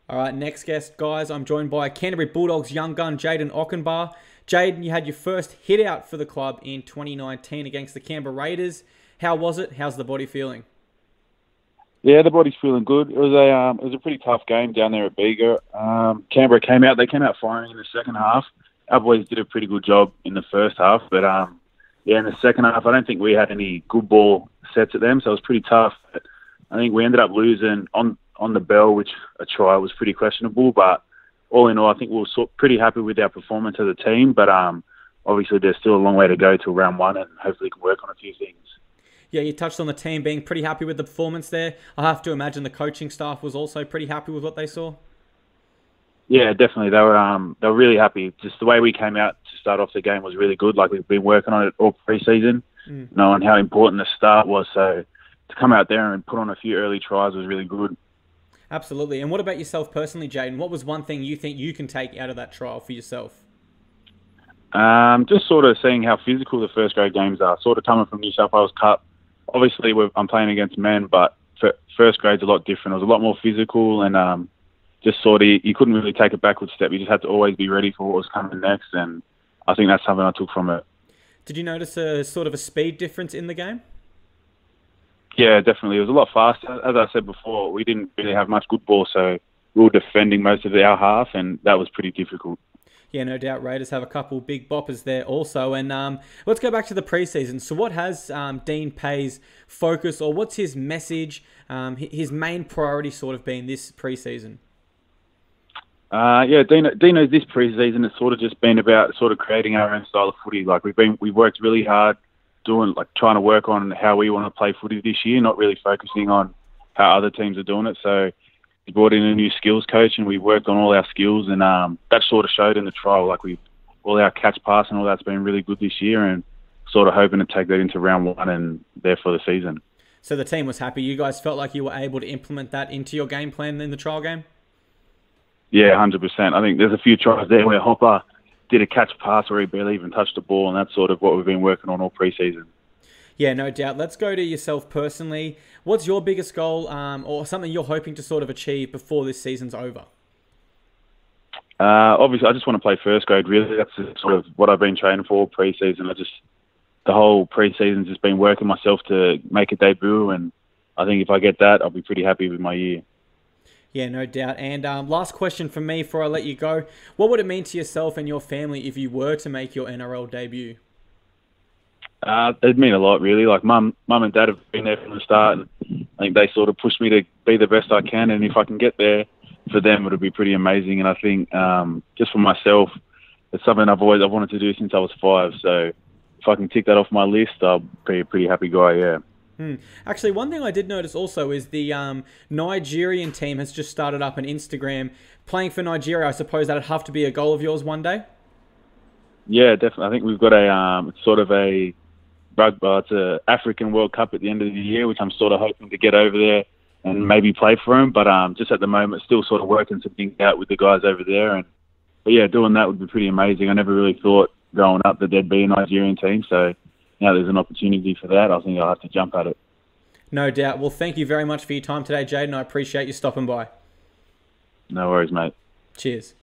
All right, next guest, guys. I'm joined by Canterbury Bulldogs young gun, Jayden Okunbor. Jayden, you had your first hit out for the club in 2019 against the Canberra Raiders. How was it? How's the body feeling? Yeah, the body's feeling good. It was a pretty tough game down there at Bega. Canberra came out. They came out firing in the second half. Our boys did a pretty good job in the first half, but in the second half, I don't think we had any good ball sets at them, so it was pretty tough. But I think we ended up losing on the bell, which a try was pretty questionable. But all in all, I think we were pretty happy with our performance as a team. But obviously, there's still a long way to go till round one, and hopefully, can work on a few things. Yeah, you touched on the team being pretty happy with the performance there. I have to imagine the coaching staff was also pretty happy with what they saw. Yeah, definitely. They were really happy. Just the way we came out to start off the game was really good. Like, we've been working on it all pre-season, knowing how important the start was. So to come out there and put on a few early tries was really good. Absolutely. And what about yourself personally, Jayden? What was one thing you think you can take out of that trial for yourself? Just sort of seeing how physical the first grade games are. Sort of coming from New South Wales Cup. Obviously, I'm playing against men, but first grade's a lot different. It was a lot more physical, and just sort of you couldn't really take a backward step. You just had to always be ready for what was coming next, and I think that's something I took from it. Did you notice a sort of a speed difference in the game? Yeah, definitely. It was a lot faster. As I said before, we didn't really have much good ball, so we were defending most of our half, and that was pretty difficult. Yeah, no doubt. Raiders have a couple big boppers there also. And let's go back to the preseason. So what has Dean Pay's focus, or what's his message, his main priority sort of been this preseason? Dino's this preseason has sort of just been about sort of creating our own style of footy. Like, we've worked really hard trying to work on how we want to play footy this year, not really focusing on how other teams are doing it. So we brought in a new skills coach, and we worked on all our skills, and that sort of showed in the trial. Like, all our catch pass and all that's been really good this year, and sort of hoping to take that into round one and there for the season. So the team was happy. You guys felt like you were able to implement that into your game plan in the trial game? Yeah, 100%. I think there's a few tries there where Hopper did a catch pass where he barely even touched the ball, and that's sort of what we've been working on all pre-season. Yeah, no doubt. Let's go to yourself personally. What's your biggest goal, or something you're hoping to sort of achieve before this season's over? Obviously, I just want to play first grade, really. That's sort of what I've been training for pre-season. The whole pre-season's just been working myself to make a debut, and I think if I get that, I'll be pretty happy with my year. Yeah, no doubt. And last question from me before I let you go. What would it mean to yourself and your family if you were to make your NRL debut? It'd mean a lot, really. Like, mum and dad have been there from the start, and I think they sort of pushed me to be the best I can, and if I can get there for them, it'll be pretty amazing. And I think just for myself, it's something I've wanted to do since I was 5, so if I can tick that off my list, I'll be a pretty happy guy, yeah. Actually, one thing I did notice also is the Nigerian team has just started up an Instagram. Playing for Nigeria, I suppose that'd have to be a goal of yours one day? Yeah, definitely. I think we've got it's a African World Cup at the end of the year, which I'm sort of hoping to get over there and maybe play for them. But just at the moment, still sort of working some things out with the guys over there. But yeah, doing that would be pretty amazing. I never really thought growing up that there'd be a Nigerian team, so now there's an opportunity for that. I think I'll have to jump at it. No doubt. Well, thank you very much for your time today, Jayden. I appreciate you stopping by. No worries, mate. Cheers.